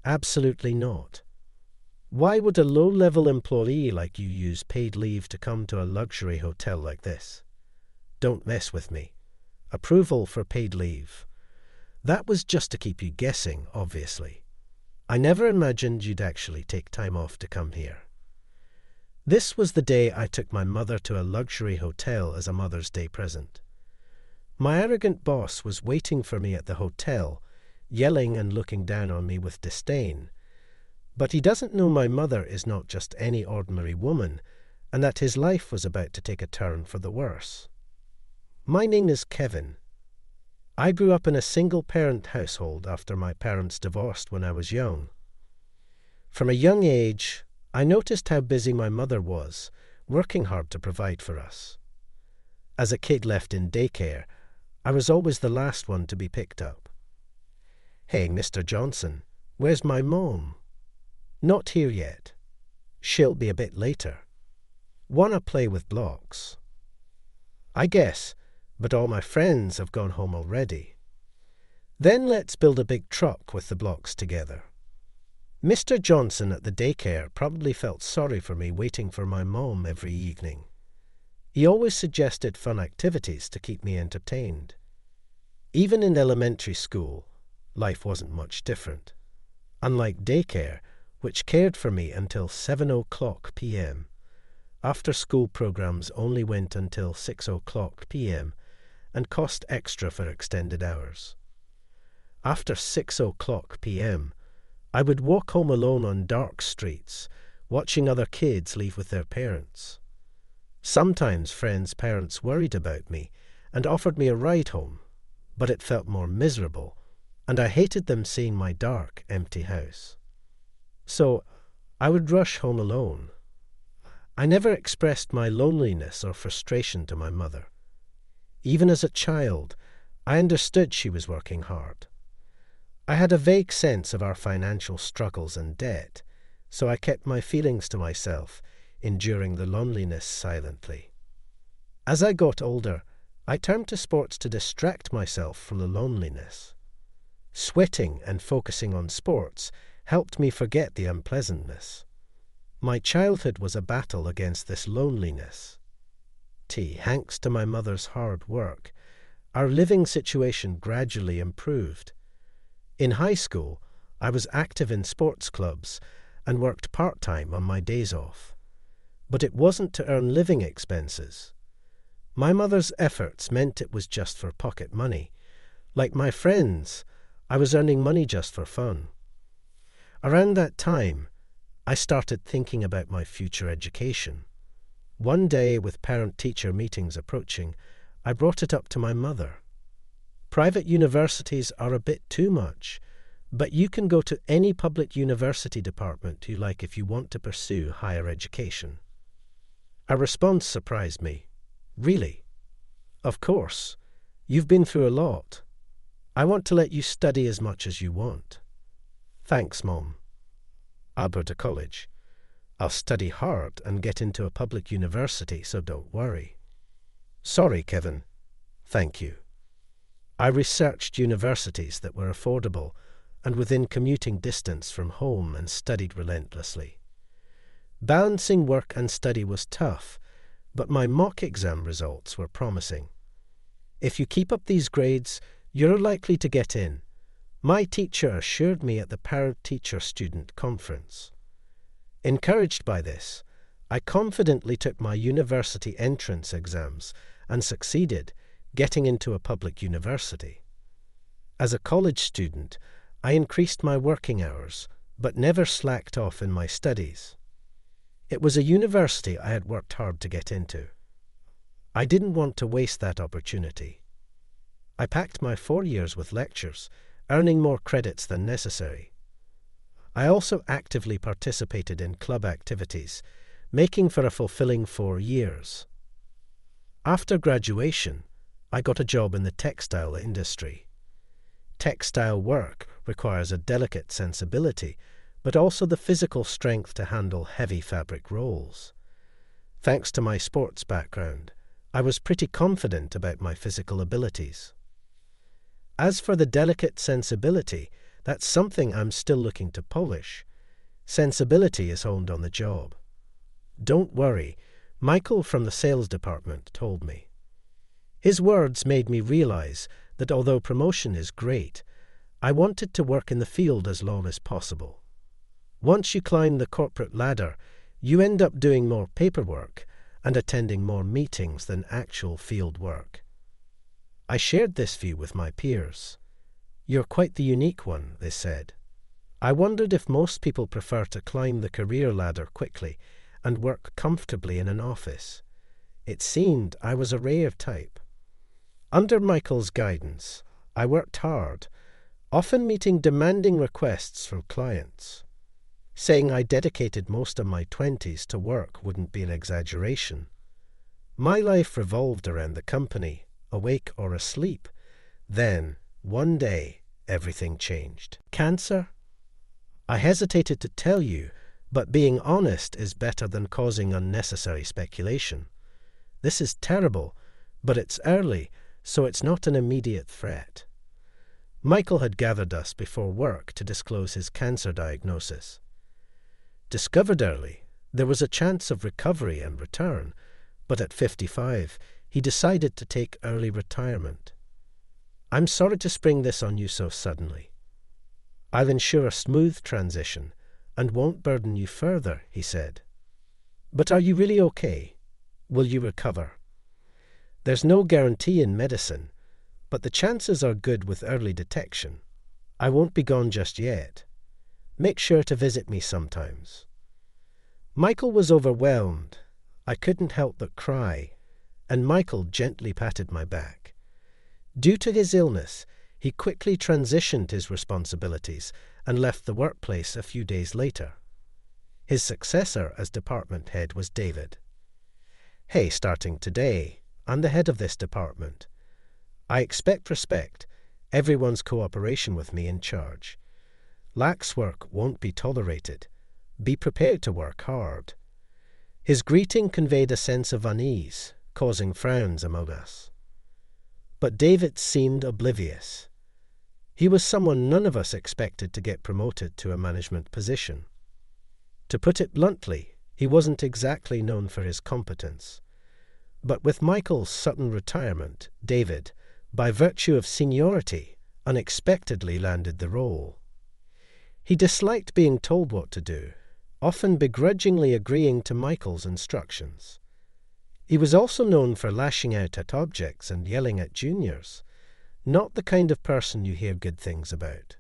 Absolutely not. Why would a low-level employee like you use paid leave to come to a luxury hotel like this? Don't mess with me. Approval for paid leave. That was just to keep you guessing, obviously. I never imagined you'd actually take time off to come here. This was the day I took my mother to a luxury hotel as a Mother's Day present. My arrogant boss was waiting for me at the hotel, yelling and looking down on me with disdain. But he doesn't know my mother is not just any ordinary woman, and that his life was about to take a turn for the worse. My name is Kevin. I grew up in a single-parent household after my parents divorced when I was young. From a young age, I noticed how busy my mother was, working hard to provide for us. As a kid left in daycare, I was always the last one to be picked up. "Hey, Mr. Johnson, where's my mom?" "Not here yet. She'll be a bit later." "Wanna play with blocks?" "I guess, but all my friends have gone home already." "Then let's build a big truck with the blocks together." Mr. Johnson at the daycare probably felt sorry for me waiting for my mom every evening. He always suggested fun activities to keep me entertained. Even in elementary school, life wasn't much different. Unlike daycare, which cared for me until 7:00 p.m., after-school programs only went until 6:00 p.m. and cost extra for extended hours. After 6:00 p.m., I would walk home alone on dark streets, watching other kids leave with their parents. Sometimes friends' parents worried about me and offered me a ride home, but it felt more miserable, and I hated them seeing my dark, empty house. So I would rush home alone. I never expressed my loneliness or frustration to my mother. Even as a child, I understood she was working hard. I had a vague sense of our financial struggles and debt, so I kept my feelings to myself, enduring the loneliness silently. As I got older, I turned to sports to distract myself from the loneliness. Sweating and focusing on sports helped me forget the unpleasantness. My childhood was a battle against this loneliness. Thanks to my mother's hard work, our living situation gradually improved. In high school, I was active in sports clubs and worked part-time on my days off. But it wasn't to earn living expenses. My mother's efforts meant it was just for pocket money. Like my friends, I was earning money just for fun. Around that time, I started thinking about my future education. One day, with parent-teacher meetings approaching, I brought it up to my mother. Private universities are a bit too much, but you can go to any public university department you like if you want to pursue higher education. Her response surprised me. "Really?" "Of course. You've been through a lot. I want to let you study as much as you want." "Thanks, Mom. I'll go to college. I'll study hard and get into a public university, so don't worry." "Sorry, Kevin. Thank you." I researched universities that were affordable and within commuting distance from home and studied relentlessly. Balancing work and study was tough, but my mock exam results were promising. "If you keep up these grades, you're likely to get in," my teacher assured me at the parent-teacher-student conference. Encouraged by this, I confidently took my university entrance exams and succeeded, getting into a public university. As a college student, I increased my working hours, but never slacked off in my studies. It was a university I had worked hard to get into. I didn't want to waste that opportunity. I packed my 4 years with lectures, earning more credits than necessary. I also actively participated in club activities, making for a fulfilling 4 years. After graduation, I got a job in the textile industry. Textile work requires a delicate sensibility, but also the physical strength to handle heavy fabric rolls. Thanks to my sports background, I was pretty confident about my physical abilities. As for the delicate sensibility, That's something I'm still looking to polish. Sensibility is honed on the job. Don't worry, Michael from the sales department told me. His words made me realize that although promotion is great, I wanted to work in the field as long as possible. Once you climb the corporate ladder, you end up doing more paperwork and attending more meetings than actual field work. I shared this view with my peers. You're quite the unique one, they said. I wondered if most people prefer to climb the career ladder quickly and work comfortably in an office. It seemed I was a rare type. Under Michael's guidance, I worked hard, often meeting demanding requests from clients. Saying I dedicated most of my 20s to work wouldn't be an exaggeration. My life revolved around the company, awake or asleep. Then, one day, everything changed. Cancer? I hesitated to tell you, but being honest is better than causing unnecessary speculation. This is terrible, but it's early, so it's not an immediate threat. Michael had gathered us before work to disclose his cancer diagnosis. Discovered early, there was a chance of recovery and return, but at 55, he decided to take early retirement. I'm sorry to spring this on you so suddenly. I'll ensure a smooth transition and won't burden you further, he said. But are you really okay? Will you recover? There's no guarantee in medicine, but the chances are good with early detection. I won't be gone just yet. Make sure to visit me sometimes. Michael was overwhelmed. I couldn't help but cry, and Michael gently patted my back. Due to his illness, he quickly transitioned his responsibilities and left the workplace a few days later. His successor as department head was David. Hey, starting today, I'm the head of this department. I expect respect, everyone's cooperation with me in charge. Lax work won't be tolerated. Be prepared to work hard. His greeting conveyed a sense of unease, causing frowns among us. But David seemed oblivious. He was someone none of us expected to get promoted to a management position. To put it bluntly, he wasn't exactly known for his competence. But with Michael's sudden retirement, David, by virtue of seniority, unexpectedly landed the role. He disliked being told what to do, often begrudgingly agreeing to Michael's instructions. He was also known for lashing out at objects and yelling at juniors, not the kind of person you hear good things about.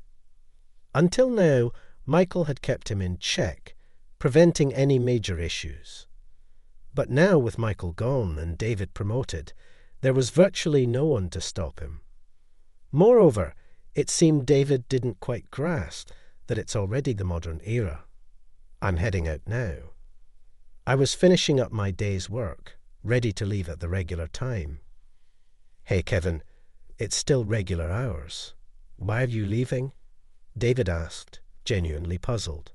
Until now, Michael had kept him in check, preventing any major issues. But now, with Michael gone and David promoted, there was virtually no one to stop him. Moreover, it seemed David didn't quite grasp that it's already the modern era. I'm heading out now. I was finishing up my day's work, ready to leave at the regular time. Hey, Kevin, it's still regular hours. Why are you leaving? David asked, genuinely puzzled.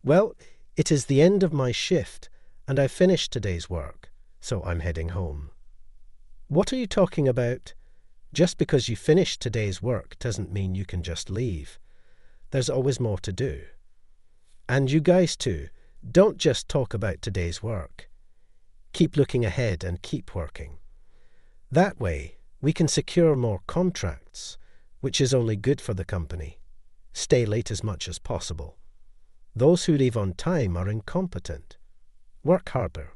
Well, it is the end of my shift, and I've finished today's work, so I'm heading home. What are you talking about? Just because you finished today's work doesn't mean you can just leave. There's always more to do. And you guys too, don't just talk about today's work. Keep looking ahead and keep working. That way, we can secure more contracts, which is only good for the company. Stay late as much as possible. Those who leave on time are incompetent. Work harder.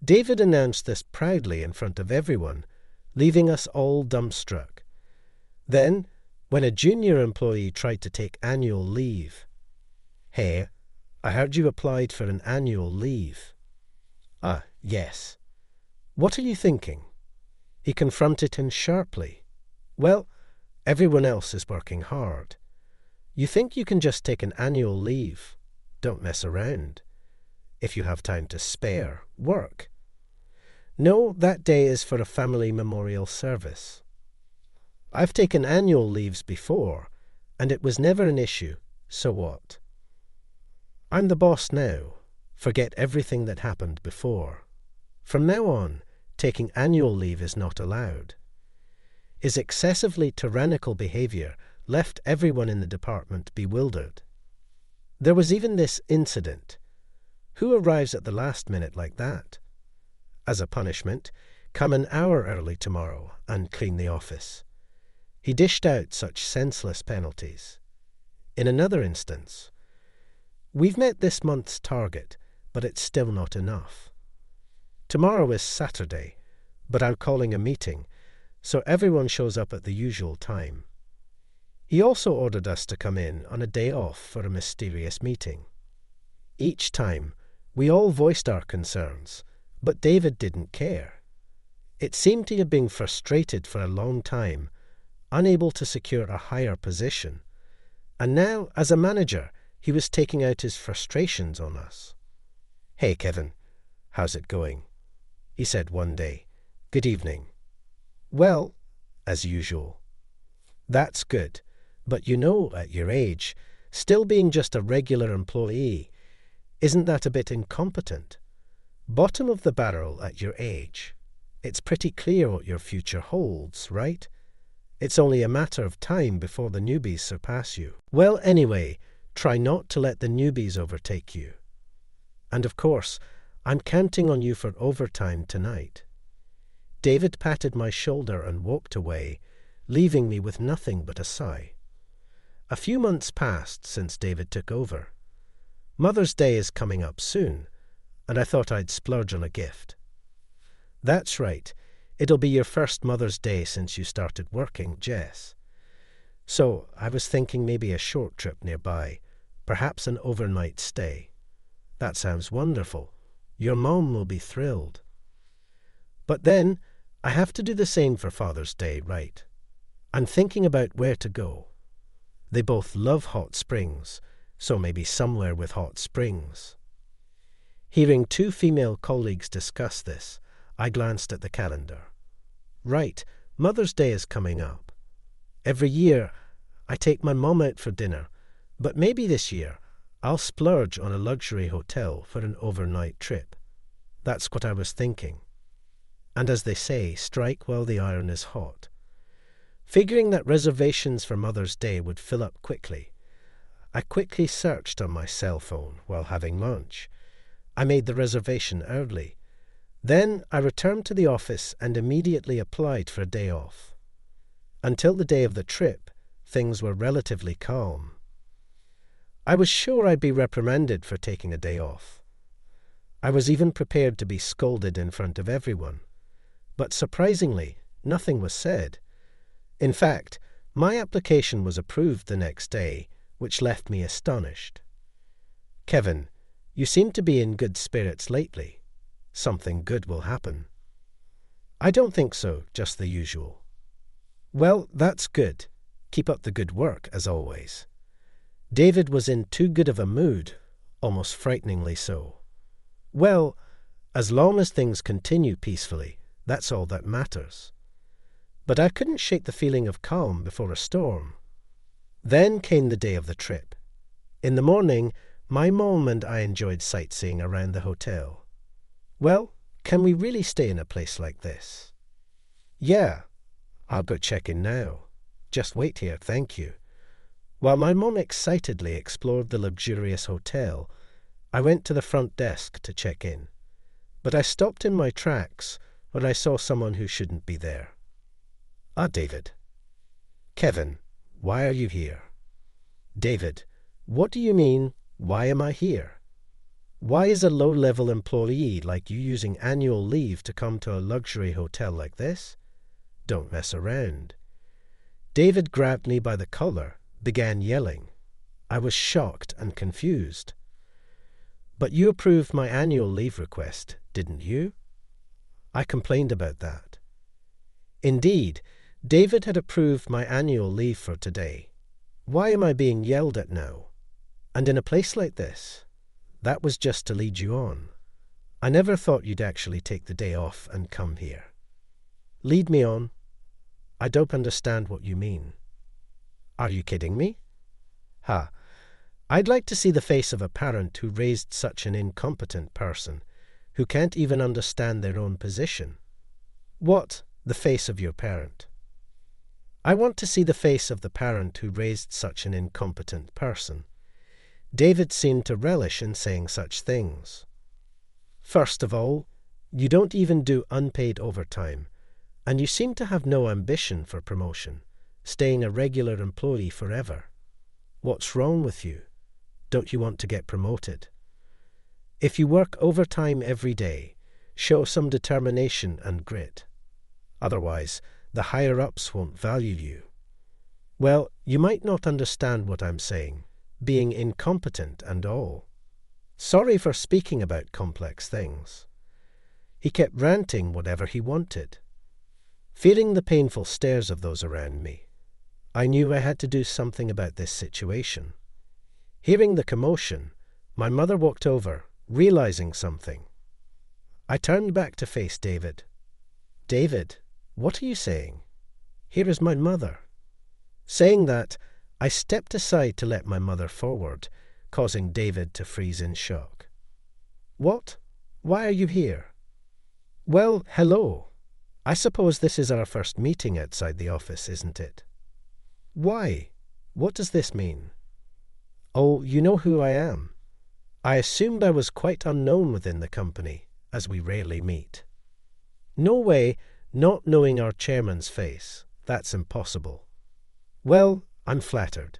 David announced this proudly in front of everyone, leaving us all dumbstruck. Then, when a junior employee tried to take annual leave, "Hey, I heard you applied for an annual leave." "Ah, yes." "What are you thinking?" He confronted him sharply. "Well, everyone else is working hard. You think you can just take an annual leave? Don't mess around. If you have time to spare, work." "No, that day is for a family memorial service." "I've taken annual leaves before, and it was never an issue, so what?" "I'm the boss now. Forget everything that happened before. From now on, taking annual leave is not allowed." His excessively tyrannical behavior left everyone in the department bewildered. There was even this incident. Who arrives at the last minute like that? As a punishment, come an hour early tomorrow and clean the office. He dished out such senseless penalties. In another instance, we've met this month's target, but it's still not enough. Tomorrow is Saturday, but I'm calling a meeting, so everyone shows up at the usual time. He also ordered us to come in on a day off for a mysterious meeting. Each time, we all voiced our concerns, but David didn't care. It seemed he had been frustrated for a long time, unable to secure a higher position, and now, as a manager, he was taking out his frustrations on us. "Hey, Kevin, how's it going?" he said one day. "Good evening." "Well, as usual." "That's good, but at your age, still being just a regular employee, isn't that a bit incompetent? Bottom of the barrel at your age. It's pretty clear what your future holds, right? It's only a matter of time before the newbies surpass you. Well, anyway, try not to let the newbies overtake you. And of course, I'm counting on you for overtime tonight." David patted my shoulder and walked away, leaving me with nothing but a sigh. A few months passed since David took over. Mother's Day is coming up soon, and I thought I'd splurge on a gift. "That's right. It'll be your first Mother's Day since you started working, Jess. So I was thinking maybe a short trip nearby, perhaps an overnight stay." "That sounds wonderful. Your mom will be thrilled." "But then, I have to do the same for Father's Day, right? I'm thinking about where to go. They both love hot springs, so maybe somewhere with hot springs." Hearing two female colleagues discuss this, I glanced at the calendar. Right, Mother's Day is coming up. Every year, I take my mom out for dinner, but maybe this year, I'll splurge on a luxury hotel for an overnight trip. That's what I was thinking. And as they say, strike while the iron is hot. Figuring that reservations for Mother's Day would fill up quickly, I quickly searched on my cell phone while having lunch. I made the reservation early. Then I returned to the office and immediately applied for a day off. Until the day of the trip, things were relatively calm. I was sure I'd be reprimanded for taking a day off. I was even prepared to be scolded in front of everyone. But surprisingly, nothing was said. In fact, my application was approved the next day, which left me astonished. "Kevin, you seem to be in good spirits lately. Something good will happen." "I don't think so, just the usual." "Well, that's good. Keep up the good work, as always." David was in too good of a mood, almost frighteningly so. "Well, as long as things continue peacefully, that's all that matters." But I couldn't shake the feeling of calm before a storm. Then came the day of the trip. In the morning, my mom and I enjoyed sightseeing around the hotel. "Well, can we really stay in a place like this?" "Yeah, I'll go check in now. Just wait here, thank you." While my mom excitedly explored the luxurious hotel, I went to the front desk to check in. But I stopped in my tracks when I saw someone who shouldn't be there. David. "Kevin, why are you here?" "David, what do you mean, why am I here? Why is a low-level employee like you using annual leave to come to a luxury hotel like this? Don't mess around." David grabbed me by the collar, began yelling. I was shocked and confused. "But you approved my annual leave request, didn't you?" I complained about that. Indeed, David had approved my annual leave for today. Why am I being yelled at now? And in a place like this? That was just to lead you on. I never thought you'd actually take the day off and come here. Lead me on? I don't understand what you mean. Are you kidding me? Ha! I'd like to see the face of a parent who raised such an incompetent person, who can't even understand their own position. What, the face of your parent? I want to see the face of the parent who raised such an incompetent person. David seemed to relish in saying such things. First of all, you don't even do unpaid overtime, and you seem to have no ambition for promotion, staying a regular employee forever. What's wrong with you? Don't you want to get promoted? If you work overtime every day, show some determination and grit. Otherwise, the higher-ups won't value you. Well, you might not understand what I'm saying, being incompetent and all. Sorry for speaking about complex things. He kept ranting whatever he wanted. Feeling the painful stares of those around me, I knew I had to do something about this situation. Hearing the commotion, my mother walked over, realizing something. I turned back to face David. David, what are you saying? Here is my mother. Saying that, I stepped aside to let my mother forward, causing David to freeze in shock. What? Why are you here? Well, hello. I suppose this is our first meeting outside the office, isn't it? Why? What does this mean? Oh, you know who I am. I assumed I was quite unknown within the company, as we rarely meet. No way, not knowing our chairman's face. That's impossible. Well, I'm flattered.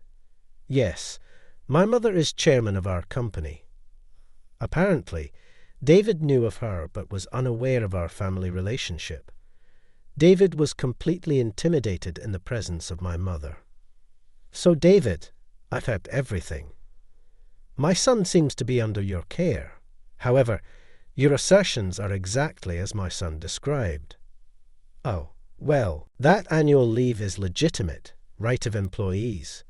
Yes, my mother is chairman of our company. Apparently, David knew of her but was unaware of our family relationship. David was completely intimidated in the presence of my mother. So, David, I've heard everything. My son seems to be under your care. However, your assertions are exactly as my son described. Oh, well, that annual leave is legitimate, right of employees.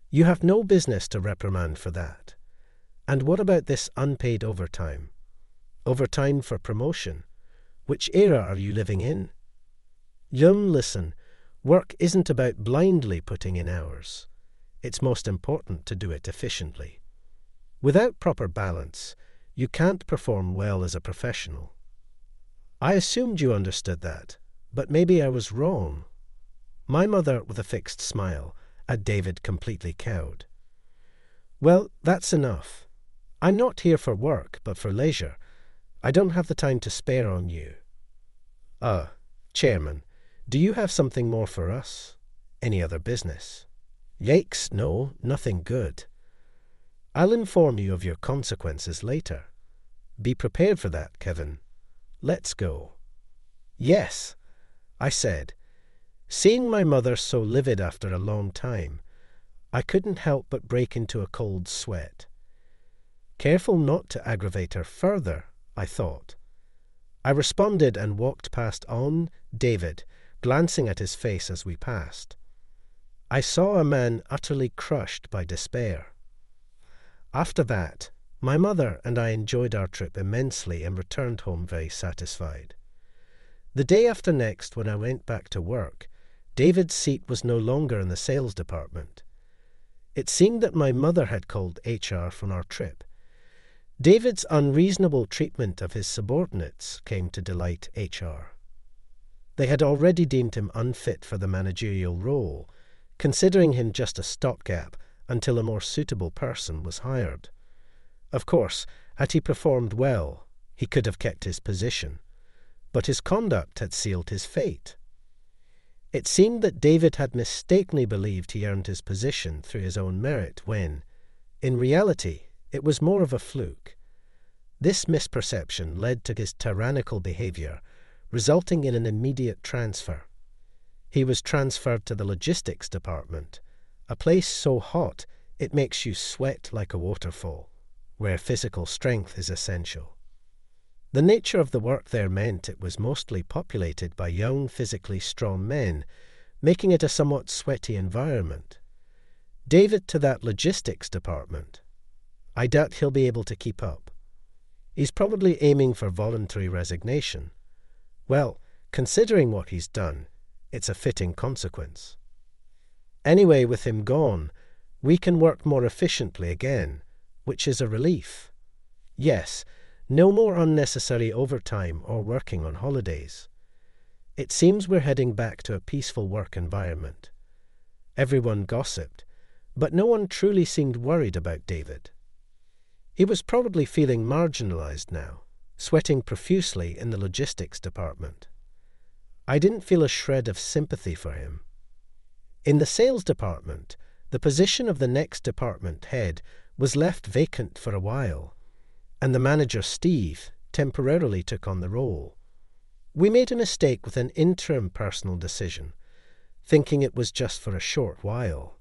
You have no business to reprimand for that. And what about this unpaid overtime? Overtime for promotion? Which era are you living in? Listen, work isn't about blindly putting in hours. It's most important to do it efficiently. Without proper balance, you can't perform well as a professional. I assumed you understood that, but maybe I was wrong. My mother, with a fixed smile, at David completely cowed. Well, that's enough. I'm not here for work, but for leisure. I don't have the time to spare on you. Chairman, do you have something more for us? Any other business? Yikes, no, nothing good. I'll inform you of your consequences later. Be prepared for that, Kevin. Let's go. Yes, I said. Seeing my mother so livid after a long time, I couldn't help but break into a cold sweat. Careful not to aggravate her further, I thought. I responded and walked past David, glancing at his face as we passed. I saw a man utterly crushed by despair. After that, my mother and I enjoyed our trip immensely and returned home very satisfied. The day after next, when I went back to work, David's seat was no longer in the sales department. It seemed that my mother had called HR from our trip. David's unreasonable treatment of his subordinates came to delight HR. They had already deemed him unfit for the managerial role, considering him just a stopgap until a more suitable person was hired. Of course, had he performed well, he could have kept his position, but his conduct had sealed his fate. It seemed that David had mistakenly believed he earned his position through his own merit when, in reality, it was more of a fluke. This misperception led to his tyrannical behavior, resulting in an immediate transfer. He was transferred to the logistics department, a place so hot it makes you sweat like a waterfall, where physical strength is essential. The nature of the work there meant it was mostly populated by young, physically strong men, making it a somewhat sweaty environment. David to that logistics department. I doubt he'll be able to keep up. He's probably aiming for voluntary resignation. Well, considering what he's done, it's a fitting consequence. Anyway, with him gone, we can work more efficiently again, which is a relief. Yes, no more unnecessary overtime or working on holidays. It seems we're heading back to a peaceful work environment. Everyone gossiped, but no one truly seemed worried about David. He was probably feeling marginalized now, sweating profusely in the logistics department. I didn't feel a shred of sympathy for him. In the sales department, the position of the next department head was left vacant for a while, and the manager, Steve, temporarily took on the role. We made a mistake with an interim personal decision, thinking it was just for a short while.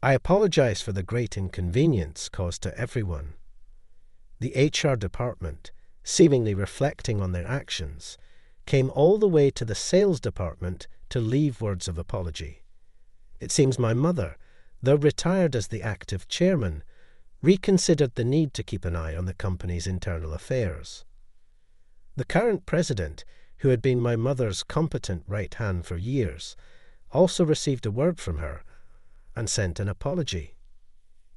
I apologize for the great inconvenience caused to everyone. The HR department, seemingly reflecting on their actions, came all the way to the sales department to leave words of apology. It seems my mother, though retired as the active chairman, reconsidered the need to keep an eye on the company's internal affairs. The current president, who had been my mother's competent right hand for years, also received a word from her and sent an apology.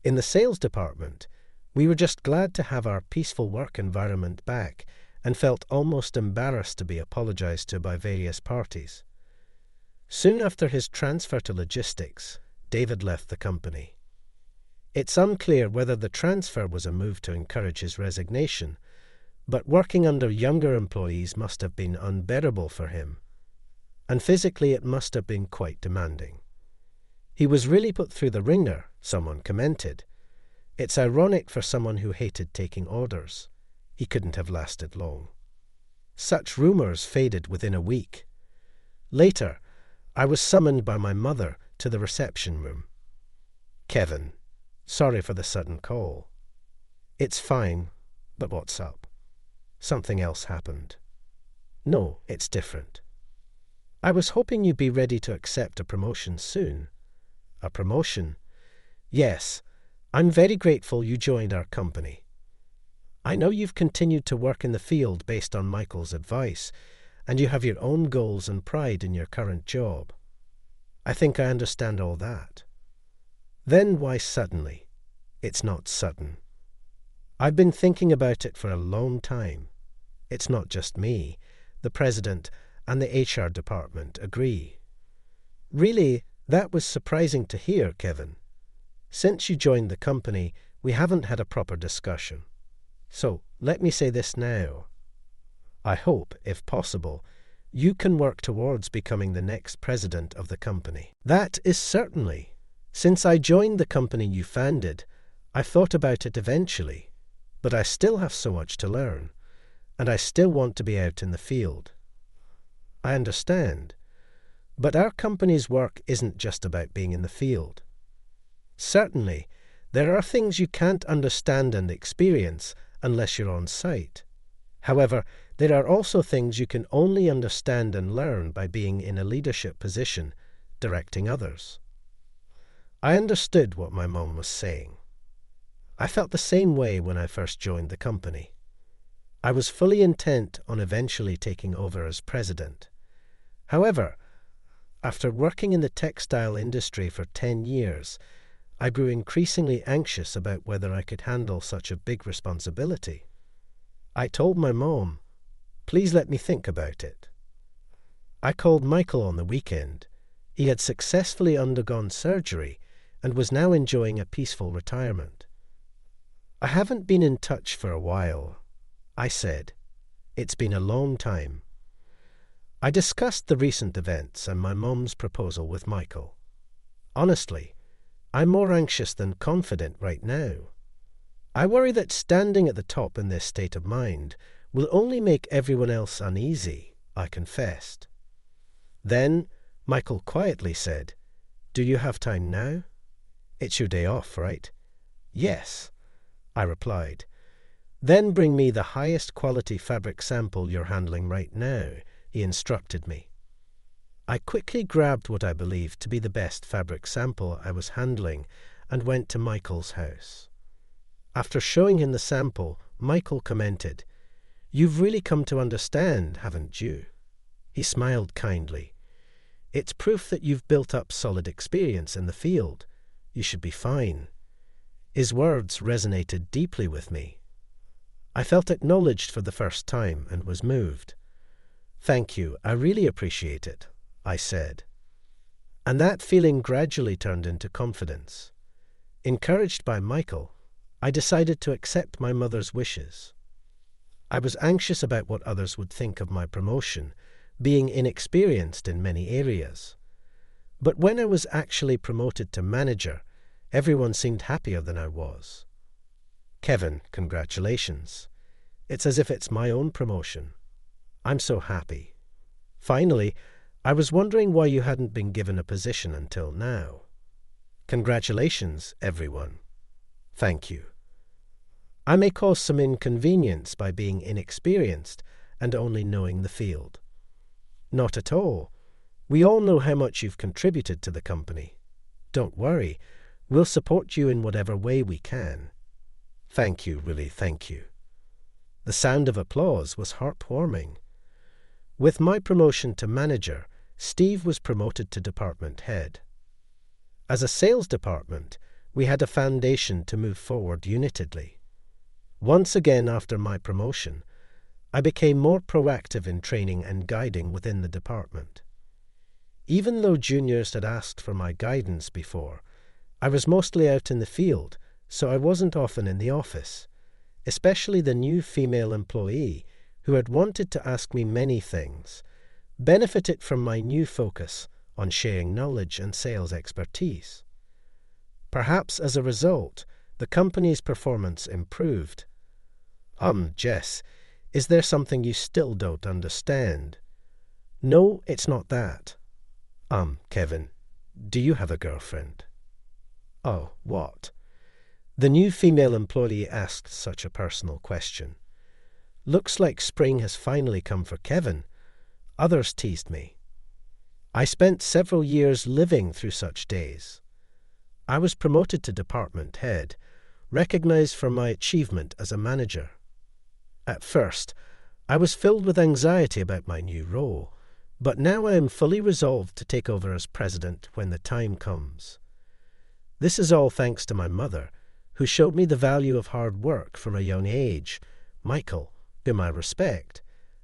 In the sales department, we were just glad to have our peaceful work environment back and felt almost embarrassed to be apologized to by various parties. Soon after his transfer to logistics, David left the company. It's unclear whether the transfer was a move to encourage his resignation, but working under younger employees must have been unbearable for him, and physically it must have been quite demanding. He was really put through the ringer, someone commented. It's ironic for someone who hated taking orders. He couldn't have lasted long. Such rumours faded within a week. Later, I was summoned by my mother to the reception room. "Kevin, sorry for the sudden call." "It's fine, but what's up?" "Something else happened." "No, it's different." "I was hoping you'd be ready to accept a promotion soon." "A promotion?" "Yes, I'm very grateful you joined our company. I know you've continued to work in the field based on Michael's advice, and you have your own goals and pride in your current job. I think I understand all that." "Then why suddenly?" "It's not sudden. I've been thinking about it for a long time. It's not just me. The president and the HR department agree." "Really, that was surprising to hear, Kevin. Since you joined the company, we haven't had a proper discussion. So, let me say this now. I hope, if possible, you can work towards becoming the next president of the company." "That is certainly. Since I joined the company you founded, I've thought about it eventually, but I still have so much to learn, and I still want to be out in the field." "I understand. But our company's work isn't just about being in the field. Certainly, there are things you can't understand and experience unless you're on site. However, there are also things you can only understand and learn by being in a leadership position, directing others." I understood what my mom was saying. I felt the same way when I first joined the company. I was fully intent on eventually taking over as president. However, after working in the textile industry for 10 years, I grew increasingly anxious about whether I could handle such a big responsibility. I told my mom, "Please let me think about it." I called Michael on the weekend. He had successfully undergone surgery and was now enjoying a peaceful retirement. "I haven't been in touch for a while," I said. "It's been a long time." I discussed the recent events and my mom's proposal with Michael. Honestly, I'm more anxious than confident right now. I worry that standing at the top in this state of mind will only make everyone else uneasy, I confessed. Then Michael quietly said, "Do you have time now?" "It's your day off, right?" "Yes," I replied. "Then bring me the highest quality fabric sample you're handling right now," he instructed me. I quickly grabbed what I believed to be the best fabric sample I was handling and went to Michael's house. After showing him the sample, Michael commented, "You've really come to understand, haven't you?" He smiled kindly. "It's proof that you've built up solid experience in the field. You should be fine." His words resonated deeply with me. I felt acknowledged for the first time and was moved. "Thank you, I really appreciate it," I said. And that feeling gradually turned into confidence. Encouraged by Michael, I decided to accept my mother's wishes. I was anxious about what others would think of my promotion, being inexperienced in many areas. But when I was actually promoted to manager, everyone seemed happier than I was. "Kevin, congratulations. It's as if it's my own promotion. I'm so happy. Finally, I was wondering why you hadn't been given a position until now. Congratulations, everyone. Thank you. I may cause some inconvenience by being inexperienced and only knowing the field. Not at all. We all know how much you've contributed to the company. Don't worry, we'll support you in whatever way we can. Thank you, really, thank you." The sound of applause was heartwarming. With my promotion to manager, Steve was promoted to department head. As a sales department, we had a foundation to move forward unitedly. Once again after my promotion, I became more proactive in training and guiding within the department. Even though juniors had asked for my guidance before, I was mostly out in the field, so I wasn't often in the office, especially the new female employee who had wanted to ask me many things, benefited from my new focus on sharing knowledge and sales expertise. Perhaps as a result, the company's performance improved. Jess, is there something you still don't understand?" "No, it's not that." Kevin, do you have a girlfriend?" "Oh, what?" The new female employee asked such a personal question. Looks like spring has finally come for Kevin. Others teased me. I spent several years living through such days. I was promoted to department head, recognized for my achievement as a manager. At first, I was filled with anxiety about my new role, but now I am fully resolved to take over as president when the time comes. This is all thanks to my mother, who showed me the value of hard work from a young age, Michael, whom I respect,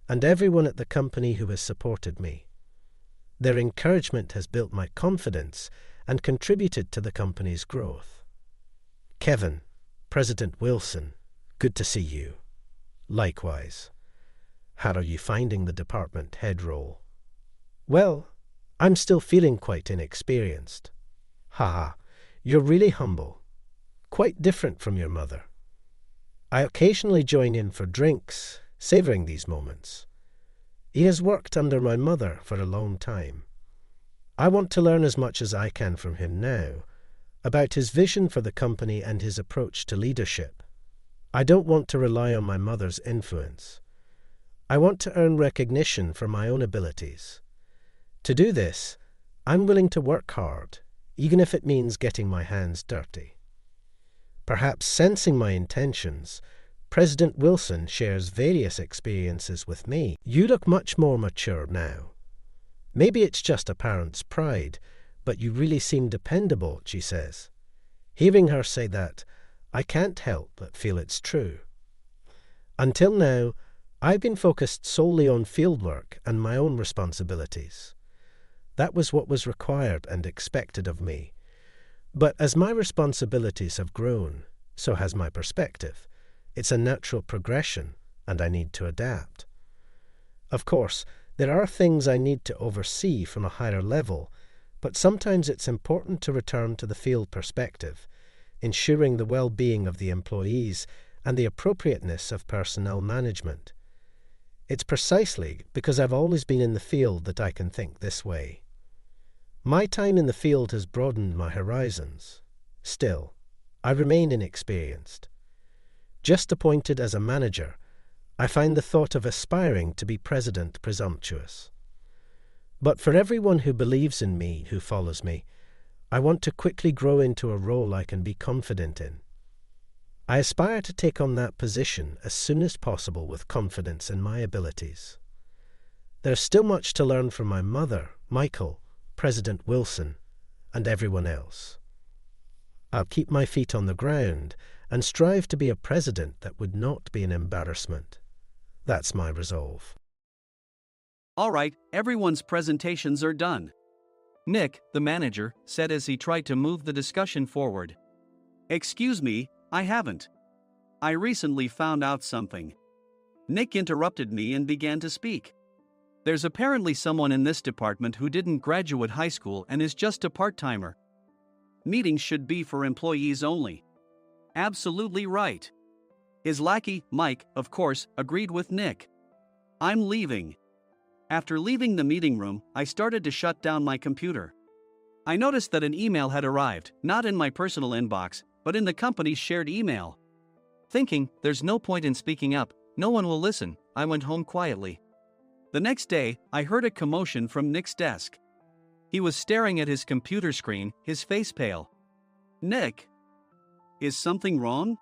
and everyone at the company who has supported me. Their encouragement has built my confidence and contributed to the company's growth. Kevin, President Wilson, good to see you. Likewise. How are you finding the department head role? Well, I'm still feeling quite inexperienced. Haha, you're really humble. Quite different from your mother. I occasionally join in for drinks, savouring these moments. He has worked under my mother for a long time. I want to learn as much as I can from him now, about his vision for the company and his approach to leadership. I don't want to rely on my mother's influence. I want to earn recognition for my own abilities. To do this, I'm willing to work hard, even if it means getting my hands dirty. Perhaps sensing my intentions, President Wilson shares various experiences with me. You look much more mature now. Maybe it's just a parent's pride, but you really seem dependable, she says. Hearing her say that, I can't help but feel it's true. Until now, I've been focused solely on fieldwork and my own responsibilities. That was what was required and expected of me. But as my responsibilities have grown, so has my perspective. It's a natural progression, and I need to adapt. Of course, there are things I need to oversee from a higher level, but sometimes it's important to return to the field perspective, ensuring the well-being of the employees and the appropriateness of personnel management. It's precisely because I've always been in the field that I can think this way. My time in the field has broadened my horizons. Still, I remain inexperienced. Just appointed as a manager, I find the thought of aspiring to be president presumptuous. But for everyone who believes in me, who follows me, I want to quickly grow into a role I can be confident in. I aspire to take on that position as soon as possible with confidence in my abilities. There's still much to learn from my mother, Michael, President Wilson, and everyone else. I'll keep my feet on the ground and strive to be a president that would not be an embarrassment. That's my resolve. All right, everyone's presentations are done. Nick, the manager, said as he tried to move the discussion forward. Excuse me, I haven't. I recently found out something. Nick interrupted me and began to speak. There's apparently someone in this department who didn't graduate high school and is just a part-timer. Meetings should be for employees only. Absolutely right. His lackey, Mike, of course, agreed with Nick. I'm leaving. After leaving the meeting room, I started to shut down my computer. I noticed that an email had arrived, not in my personal inbox, but in the company's shared email. Thinking, there's no point in speaking up, no one will listen, I went home quietly. The next day, I heard a commotion from Nick's desk. He was staring at his computer screen, his face pale. Nick? Is something wrong?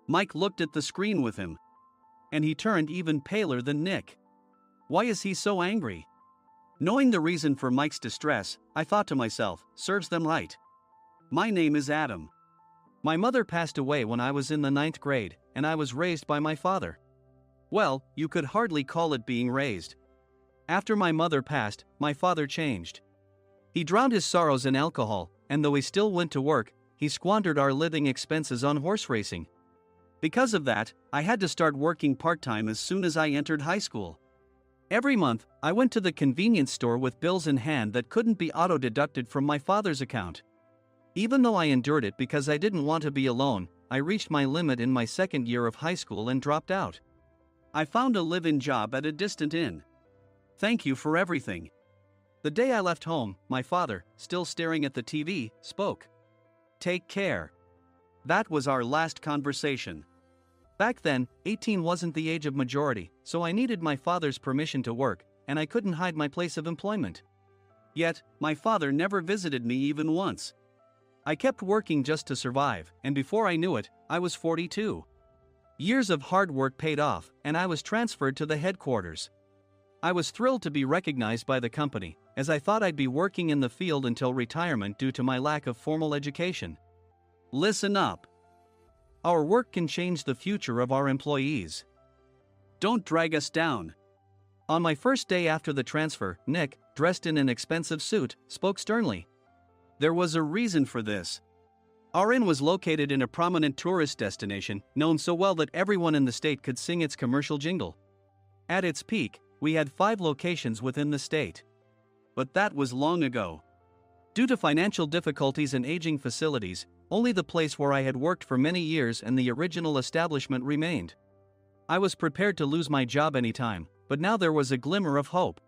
Mike looked at the screen with him. And he turned even paler than Nick. Why is he so angry? Knowing the reason for Mike's distress, I thought to myself, serves them right. My name is Adam. My mother passed away when I was in the 9th grade, and I was raised by my father. Well, you could hardly call it being raised. After my mother passed, my father changed. He drowned his sorrows in alcohol, and though he still went to work, he squandered our living expenses on horse racing. Because of that, I had to start working part-time as soon as I entered high school. Every month, I went to the convenience store with bills in hand that couldn't be auto-deducted from my father's account. Even though I endured it because I didn't want to be alone, I reached my limit in my 2nd year of high school and dropped out. I found a live-in job at a distant inn. Thank you for everything. The day I left home, my father, still staring at the TV, spoke. Take care. That was our last conversation. Back then, 18 wasn't the age of majority, so I needed my father's permission to work, and I couldn't hide my place of employment. Yet, my father never visited me even once. I kept working just to survive, and before I knew it, I was 42. Years of hard work paid off, and I was transferred to the headquarters. I was thrilled to be recognized by the company, as I thought I'd be working in the field until retirement due to my lack of formal education. Listen up. Our work can change the future of our employees. Don't drag us down. On my first day after the transfer, Nick, dressed in an expensive suit, spoke sternly. There was a reason for this. Our inn was located in a prominent tourist destination, known so well that everyone in the state could sing its commercial jingle. At its peak, we had 5 locations within the state. But that was long ago. Due to financial difficulties and aging facilities, only the place where I had worked for many years and the original establishment remained. I was prepared to lose my job anytime, but now there was a glimmer of hope.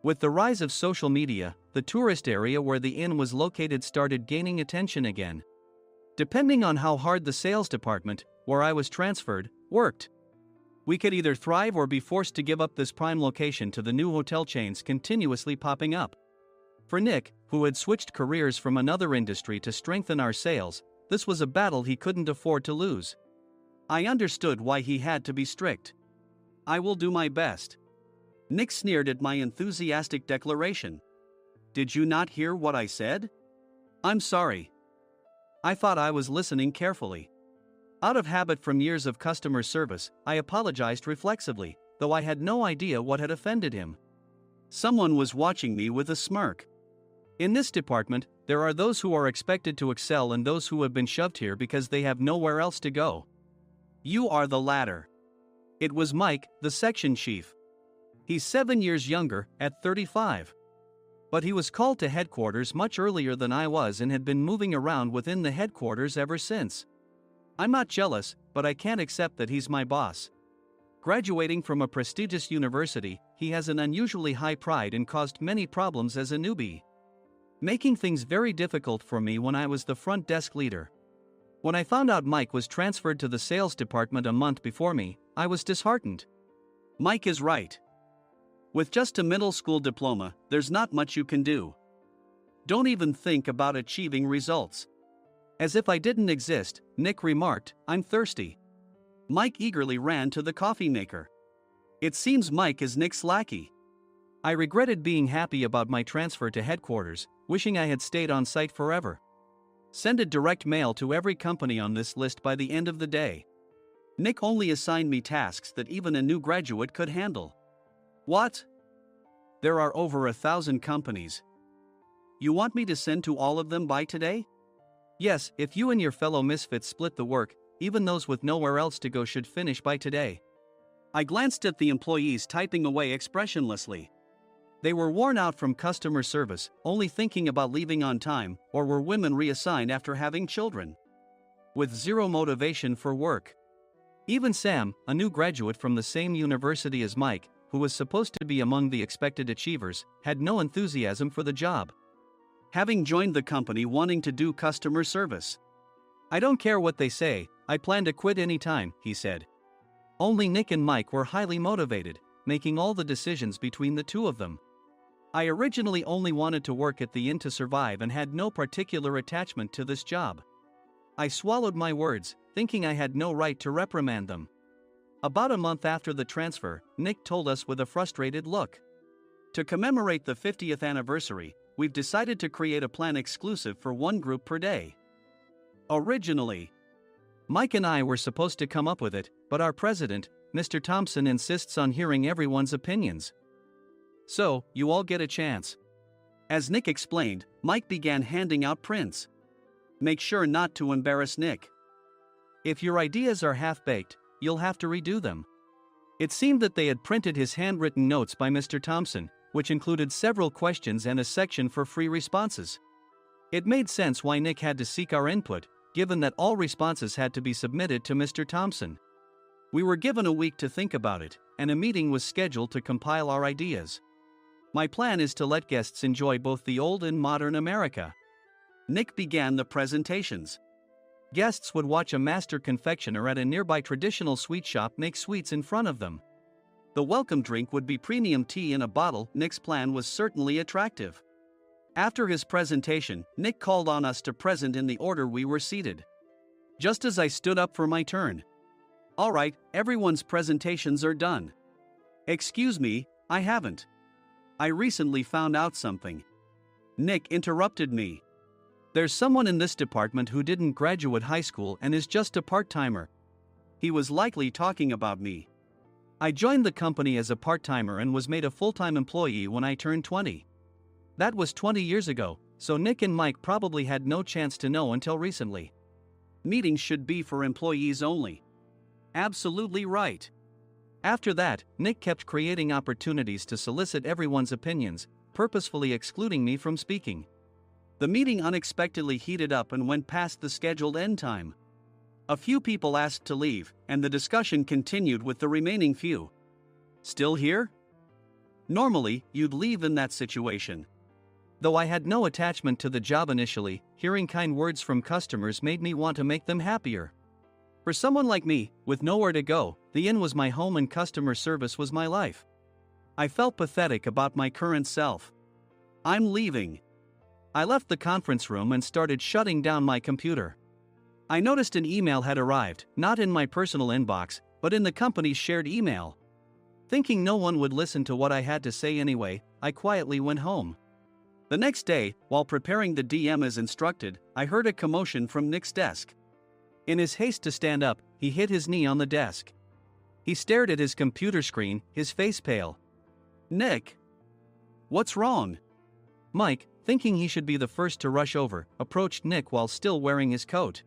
With the rise of social media, the tourist area where the inn was located started gaining attention again. Depending on how hard the sales department, where I was transferred, worked, we could either thrive or be forced to give up this prime location to the new hotel chains continuously popping up. For Nick, who had switched careers from another industry to strengthen our sales, this was a battle he couldn't afford to lose. I understood why he had to be strict. I will do my best. Nick sneered at my enthusiastic declaration. Did you not hear what I said? I'm sorry. I thought I was listening carefully. Out of habit from years of customer service, I apologized reflexively, though I had no idea what had offended him. Someone was watching me with a smirk. In this department, there are those who are expected to excel and those who have been shoved here because they have nowhere else to go. You are the latter. It was Mike, the section chief. He's 7 years younger, at 35. But he was called to headquarters much earlier than I was and had been moving around within the headquarters ever since. I'm not jealous, but I can't accept that he's my boss. Graduating from a prestigious university, he has an unusually high pride and caused many problems as a newbie, making things very difficult for me when I was the front desk leader. When I found out Mike was transferred to the sales department a month before me, I was disheartened. Mike is right. With just a middle school diploma, there's not much you can do. Don't even think about achieving results. As if I didn't exist, Nick remarked, I'm thirsty. Mike eagerly ran to the coffee maker. It seems Mike is Nick's lackey. I regretted being happy about my transfer to headquarters, wishing I had stayed on site forever. Send a direct mail to every company on this list by the end of the day. Nick only assigned me tasks that even a new graduate could handle. What? There are over 1,000 companies. You want me to send to all of them by today? Yes, if you and your fellow misfits split the work, even those with nowhere else to go should finish by today. I glanced at the employees typing away expressionlessly. They were worn out from customer service, only thinking about leaving on time, or were women reassigned after having children. With zero motivation for work. Even Sam, a new graduate from the same university as Mike, who was supposed to be among the expected achievers, had no enthusiasm for the job. Having joined the company wanting to do customer service. I don't care what they say, I plan to quit anytime, he said. Only Nick and Mike were highly motivated, making all the decisions between the two of them. I originally only wanted to work at the inn to survive and had no particular attachment to this job. I swallowed my words, thinking I had no right to reprimand them. About a month after the transfer, Nick told us with a frustrated look. To commemorate the 50th anniversary, we've decided to create a plan exclusive for one group per day. Originally, Mike and I were supposed to come up with it, but our president, Mr. Thompson, insists on hearing everyone's opinions. So, you all get a chance. As Nick explained, Mike began handing out prints. Make sure not to embarrass Nick. If your ideas are half-baked, you'll have to redo them. It seemed that they had printed his handwritten notes by Mr. Thompson, which included several questions and a section for free responses. It made sense why Nick had to seek our input, given that all responses had to be submitted to Mr. Thompson. We were given a week to think about it, and a meeting was scheduled to compile our ideas. My plan is to let guests enjoy both the old and modern America. Nick began the presentations. Guests would watch a master confectioner at a nearby traditional sweet shop make sweets in front of them. The welcome drink would be premium tea in a bottle. Nick's plan was certainly attractive. After his presentation, Nick called on us to present in the order we were seated. Just as I stood up for my turn. All right, everyone's presentations are done. Excuse me, I haven't. I recently found out something. Nick interrupted me. There's someone in this department who didn't graduate high school and is just a part-timer. He was likely talking about me. I joined the company as a part-timer and was made a full-time employee when I turned 20. That was 20 years ago, so Nick and Mike probably had no chance to know until recently. Meetings should be for employees only. Absolutely right. After that, Nick kept creating opportunities to solicit everyone's opinions, purposefully excluding me from speaking. The meeting unexpectedly heated up and went past the scheduled end time. A few people asked to leave, and the discussion continued with the remaining few. Still here? Normally, you'd leave in that situation. Though I had no attachment to the job initially, hearing kind words from customers made me want to make them happier. For someone like me, with nowhere to go, the inn was my home and customer service was my life. I felt pathetic about my current self. I'm leaving. I left the conference room and started shutting down my computer. I noticed an email had arrived, not in my personal inbox, but in the company's shared email. Thinking no one would listen to what I had to say anyway, I quietly went home. The next day, while preparing the DM as instructed, I heard a commotion from Nick's desk. In his haste to stand up, he hit his knee on the desk. He stared at his computer screen, his face pale. Nick! What's wrong? Mike, thinking he should be the first to rush over, approached Nick while still wearing his coat.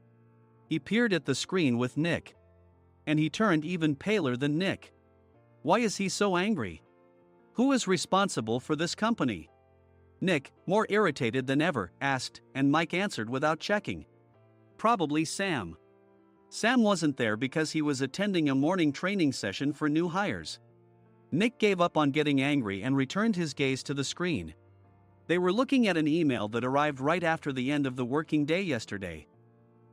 He peered at the screen with Nick. And he turned even paler than Nick. Why is he so angry? Who is responsible for this company? Nick, more irritated than ever, asked, and Mike answered without checking. Probably Sam. Sam wasn't there because he was attending a morning training session for new hires. Nick gave up on getting angry and returned his gaze to the screen. They were looking at an email that arrived right after the end of the working day yesterday.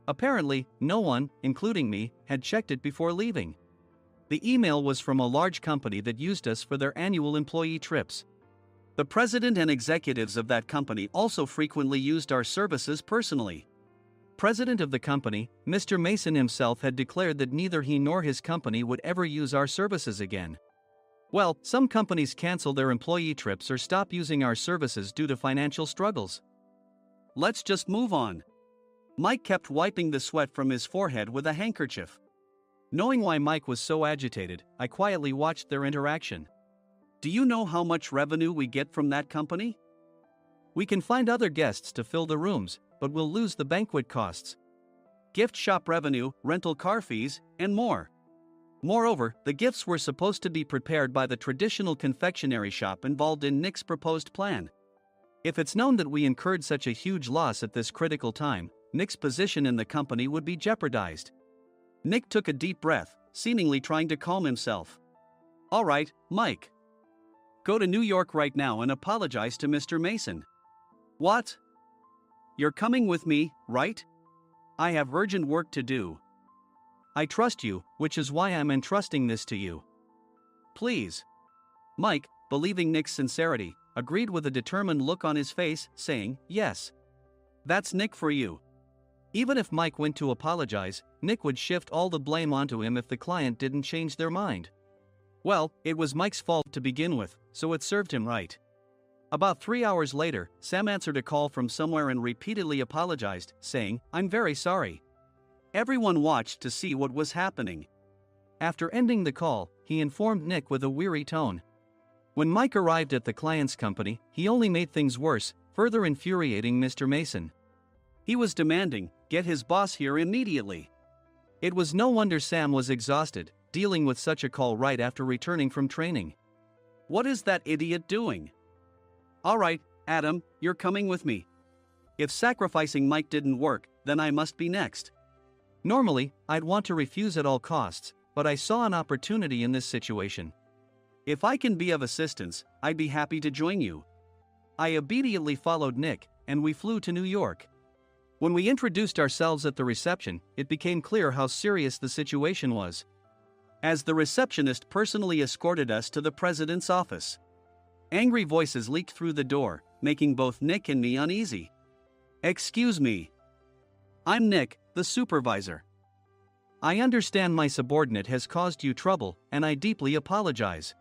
Apparently, no one, including me, had checked it before leaving. The email was from a large company that used us for their annual employee trips. The president and executives of that company also frequently used our services personally. President of the company, Mr. Mason himself, had declared that neither he nor his company would ever use our services again. Well, some companies cancel their employee trips or stop using our services due to financial struggles. Let's just move on. Mike kept wiping the sweat from his forehead with a handkerchief. Knowing why Mike was so agitated, I quietly watched their interaction. Do you know how much revenue we get from that company? We can find other guests to fill the rooms, but we'll lose the banquet costs, gift shop revenue, rental car fees, and more. Moreover, the gifts were supposed to be prepared by the traditional confectionery shop involved in Nick's proposed plan. If it's known that we incurred such a huge loss at this critical time, Nick's position in the company would be jeopardized. Nick took a deep breath, seemingly trying to calm himself. All right, Mike. Go to New York right now and apologize to Mr. Mason. What? You're coming with me, right? I have urgent work to do. I trust you, which is why I'm entrusting this to you. Please. Mike, believing Nick's sincerity, agreed with a determined look on his face, saying, yes. That's Nick for you. Even if Mike went to apologize, Nick would shift all the blame onto him if the client didn't change their mind. Well, it was Mike's fault to begin with, so it served him right. About 3 hours later, Sam answered a call from somewhere and repeatedly apologized, saying, I'm very sorry. Everyone watched to see what was happening. After ending the call, he informed Nick with a weary tone. When Mike arrived at the client's company, he only made things worse, further infuriating Mr. Mason. He was demanding, get his boss here immediately. It was no wonder Sam was exhausted, dealing with such a call right after returning from training. What is that idiot doing? All right, Adam, you're coming with me. If sacrificing Mike didn't work, then I must be next. Normally, I'd want to refuse at all costs, but I saw an opportunity in this situation. If I can be of assistance, I'd be happy to join you. I obediently followed Nick, and we flew to New York. When we introduced ourselves at the reception, it became clear how serious the situation was, as the receptionist personally escorted us to the president's office. Angry voices leaked through the door, making both Nick and me uneasy. Excuse me. I'm Nick, the supervisor. I understand my subordinate has caused you trouble, and I deeply apologize.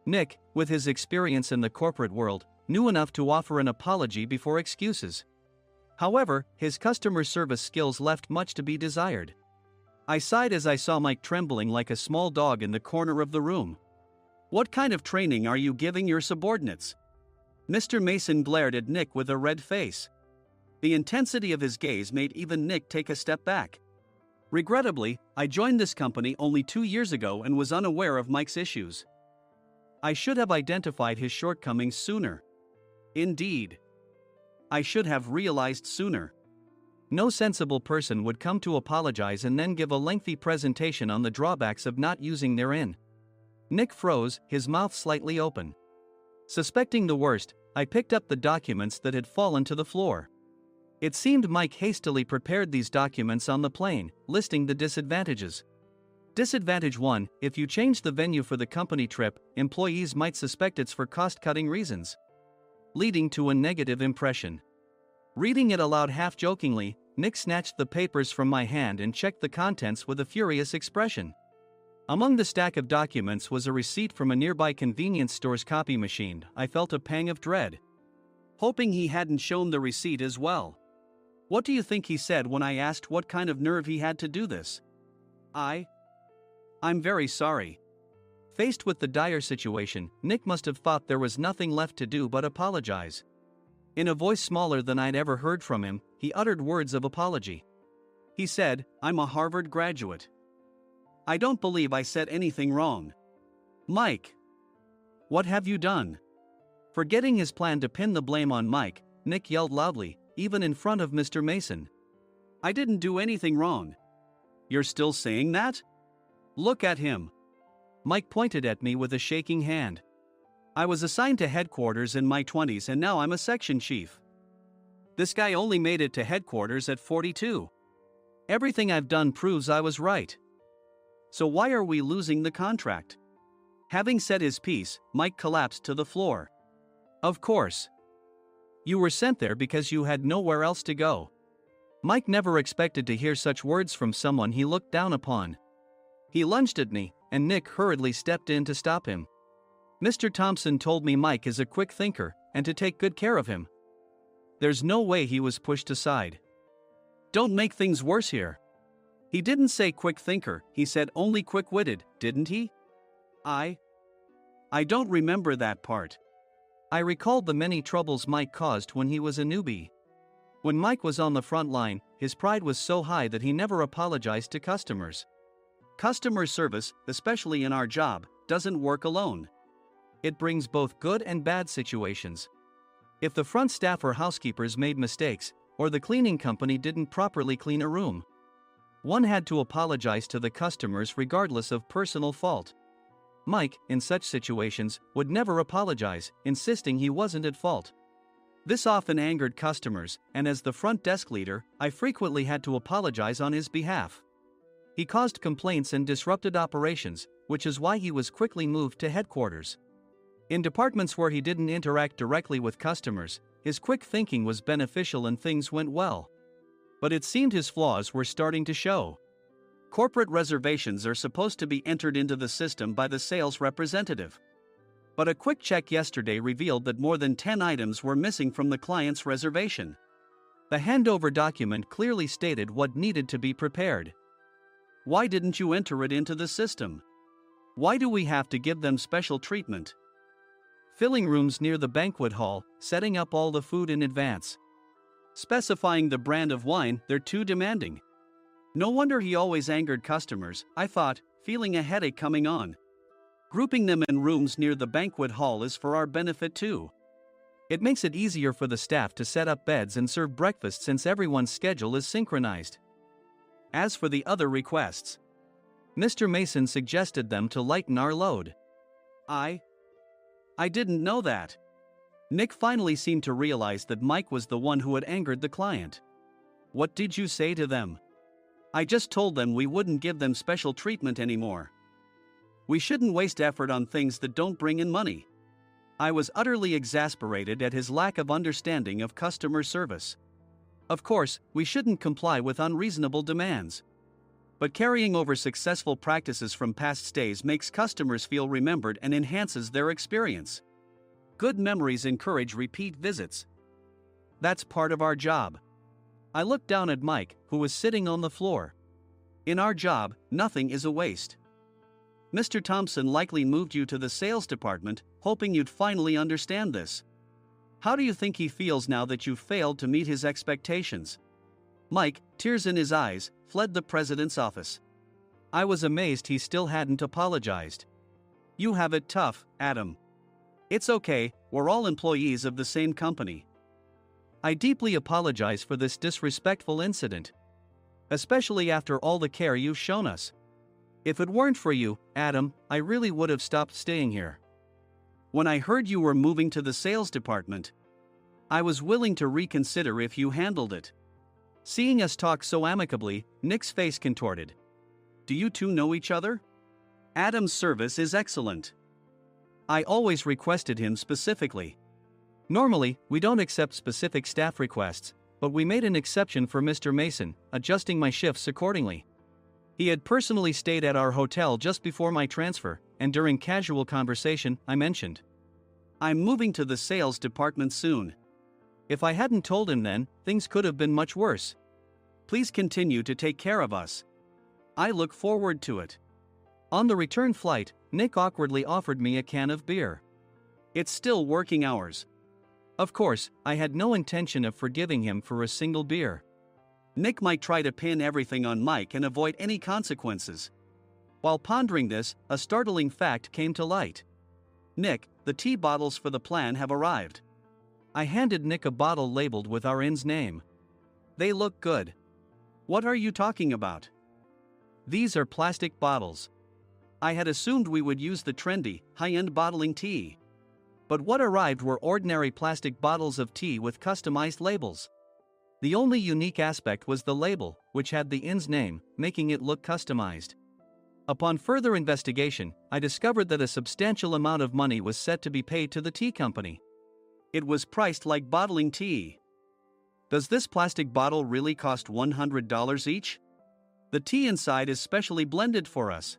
Nick, with his experience in the corporate world, knew enough to offer an apology before excuses. However, his customer service skills left much to be desired. I sighed as I saw Mike trembling like a small dog in the corner of the room. What kind of training are you giving your subordinates? Mr. Mason glared at Nick with a red face. The intensity of his gaze made even Nick take a step back. Regrettably, I joined this company only 2 years ago and was unaware of Mike's issues. I should have identified his shortcomings sooner. Indeed. I should have realized sooner. No sensible person would come to apologize and then give a lengthy presentation on the drawbacks of not using their in. Nick froze, his mouth slightly open. Suspecting the worst, I picked up the documents that had fallen to the floor. It seemed Mike hastily prepared these documents on the plane, listing the disadvantages. Disadvantage 1: if you change the venue for the company trip, employees might suspect it's for cost-cutting reasons, leading to a negative impression. Reading it aloud half-jokingly, Nick snatched the papers from my hand and checked the contents with a furious expression. Among the stack of documents was a receipt from a nearby convenience store's copy machine. I felt a pang of dread, hoping he hadn't shown the receipt as well. What do you think he said when I asked what kind of nerve he had to do this? I'm very sorry. Faced with the dire situation, Nick must have thought there was nothing left to do but apologize. In a voice smaller than I'd ever heard from him, he uttered words of apology. He said, I'm a Harvard graduate. I don't believe I said anything wrong. Mike, what have you done? Forgetting his plan to pin the blame on Mike, Nick yelled loudly, even in front of Mr. Mason. I didn't do anything wrong. You're still saying that? Look at him. Mike pointed at me with a shaking hand. I was assigned to headquarters in my 20s and now I'm a section chief. This guy only made it to headquarters at 42. Everything I've done proves I was right. So why are we losing the contract? Having said his piece, Mike collapsed to the floor. Of course. You were sent there because you had nowhere else to go. Mike never expected to hear such words from someone he looked down upon. He lunged at me, and Nick hurriedly stepped in to stop him. Mr. Thompson told me Mike is a quick thinker, and to take good care of him. There's no way he was pushed aside. Don't make things worse here. He didn't say quick thinker, he said only quick-witted, didn't he? I don't remember that part. I recalled the many troubles Mike caused when he was a newbie. When Mike was on the front line, his pride was so high that he never apologized to customers. Customer service, especially in our job, doesn't work alone. It brings both good and bad situations. If the front staff or housekeepers made mistakes, or the cleaning company didn't properly clean a room, one had to apologize to the customers regardless of personal fault. Mike, in such situations, would never apologize, insisting he wasn't at fault. This often angered customers, and as the front desk leader, I frequently had to apologize on his behalf. He caused complaints and disrupted operations, which is why he was quickly moved to headquarters. In departments where he didn't interact directly with customers, his quick thinking was beneficial and things went well. But it seemed his flaws were starting to show. Corporate reservations are supposed to be entered into the system by the sales representative. But a quick check yesterday revealed that more than 10 items were missing from the client's reservation. The handover document clearly stated what needed to be prepared. Why didn't you enter it into the system? Why do we have to give them special treatment? Filling rooms near the banquet hall, setting up all the food in advance. Specifying the brand of wine, they're too demanding. No wonder he always angered customers, I thought, feeling a headache coming on. Grouping them in rooms near the banquet hall is for our benefit too. It makes it easier for the staff to set up beds and serve breakfast since everyone's schedule is synchronized. As for the other requests, Mr. Mason suggested them to lighten our load. I didn't know that. Nick finally seemed to realize that Mike was the one who had angered the client. What did you say to them? I just told them we wouldn't give them special treatment anymore. We shouldn't waste effort on things that don't bring in money. I was utterly exasperated at his lack of understanding of customer service. Of course, we shouldn't comply with unreasonable demands. But carrying over successful practices from past stays makes customers feel remembered and enhances their experience. Good memories encourage repeat visits. That's part of our job. I looked down at Mike, who was sitting on the floor. In our job, nothing is a waste. Mr. Thompson likely moved you to the sales department, hoping you'd finally understand this. How do you think he feels now that you failed to meet his expectations? Mike, tears in his eyes, fled the president's office. I was amazed he still hadn't apologized. You have it tough, Adam. It's okay, we're all employees of the same company. I deeply apologize for this disrespectful incident. Especially after all the care you've shown us. If it weren't for you, Adam, I really would have stopped staying here. When I heard you were moving to the sales department, I was willing to reconsider if you handled it. Seeing us talk so amicably, Nick's face contorted. Do you two know each other? Adam's service is excellent. I always requested him specifically. Normally, we don't accept specific staff requests, but we made an exception for Mr. Mason, adjusting my shifts accordingly. He had personally stayed at our hotel just before my transfer, and during casual conversation, I mentioned, I'm moving to the sales department soon. If I hadn't told him then, things could have been much worse. Please continue to take care of us. I look forward to it. On the return flight, Nick awkwardly offered me a can of beer. It's still working hours. Of course, I had no intention of forgiving him for a single beer. Nick might try to pin everything on Mike and avoid any consequences. While pondering this, a startling fact came to light. Nick, the tea bottles for the plan have arrived. I handed Nick a bottle labeled with our inn's name. They look good. What are you talking about? These are plastic bottles. I had assumed we would use the trendy, high-end bottling tea. But what arrived were ordinary plastic bottles of tea with customized labels. The only unique aspect was the label, which had the inn's name, making it look customized. Upon further investigation, I discovered that a substantial amount of money was set to be paid to the tea company. It was priced like bottling tea. Does this plastic bottle really cost $100 each? The tea inside is specially blended for us.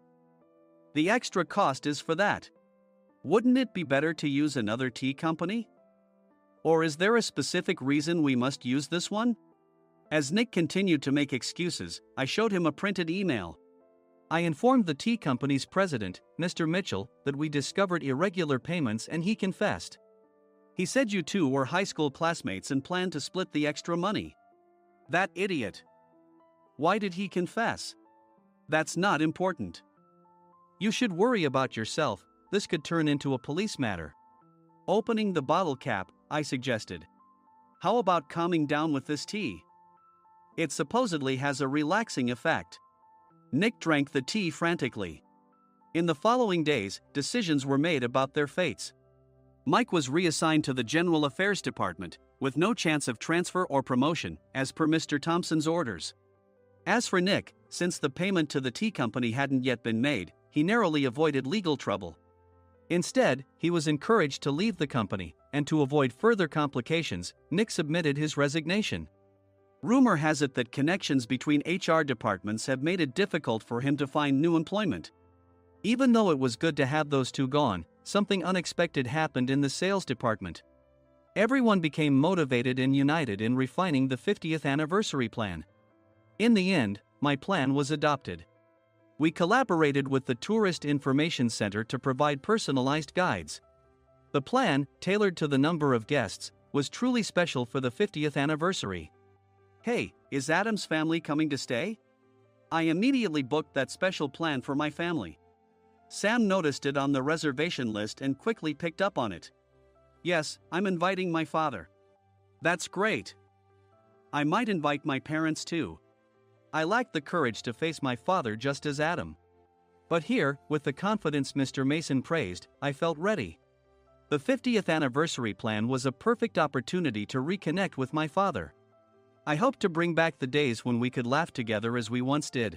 The extra cost is for that. Wouldn't it be better to use another tea company? Or is there a specific reason we must use this one? As Nick continued to make excuses, I showed him a printed email. I informed the tea company's president, Mr. Mitchell, that we discovered irregular payments and he confessed. He said you two were high school classmates and planned to split the extra money. That idiot. Why did he confess? That's not important. You should worry about yourself, this could turn into a police matter. Opening the bottle cap, I suggested. How about calming down with this tea? It supposedly has a relaxing effect. Nick drank the tea frantically. In the following days, decisions were made about their fates. Mike was reassigned to the General Affairs Department, with no chance of transfer or promotion, as per Mr. Thompson's orders. As for Nick, since the payment to the tea company hadn't yet been made, he narrowly avoided legal trouble. Instead, he was encouraged to leave the company, and to avoid further complications, Nick submitted his resignation. Rumor has it that connections between HR departments have made it difficult for him to find new employment. Even though it was good to have those two gone, something unexpected happened in the sales department. Everyone became motivated and united in refining the 50th anniversary plan. In the end, my plan was adopted. We collaborated with the Tourist Information Center to provide personalized guides. The plan, tailored to the number of guests, was truly special for the 50th anniversary. Hey, is Adam's family coming to stay? I immediately booked that special plan for my family. Sam noticed it on the reservation list and quickly picked up on it. Yes, I'm inviting my father. That's great. I might invite my parents too. I lacked the courage to face my father just as Adam. But here, with the confidence Mr. Mason praised, I felt ready. The 50th anniversary plan was a perfect opportunity to reconnect with my father. I hoped to bring back the days when we could laugh together as we once did.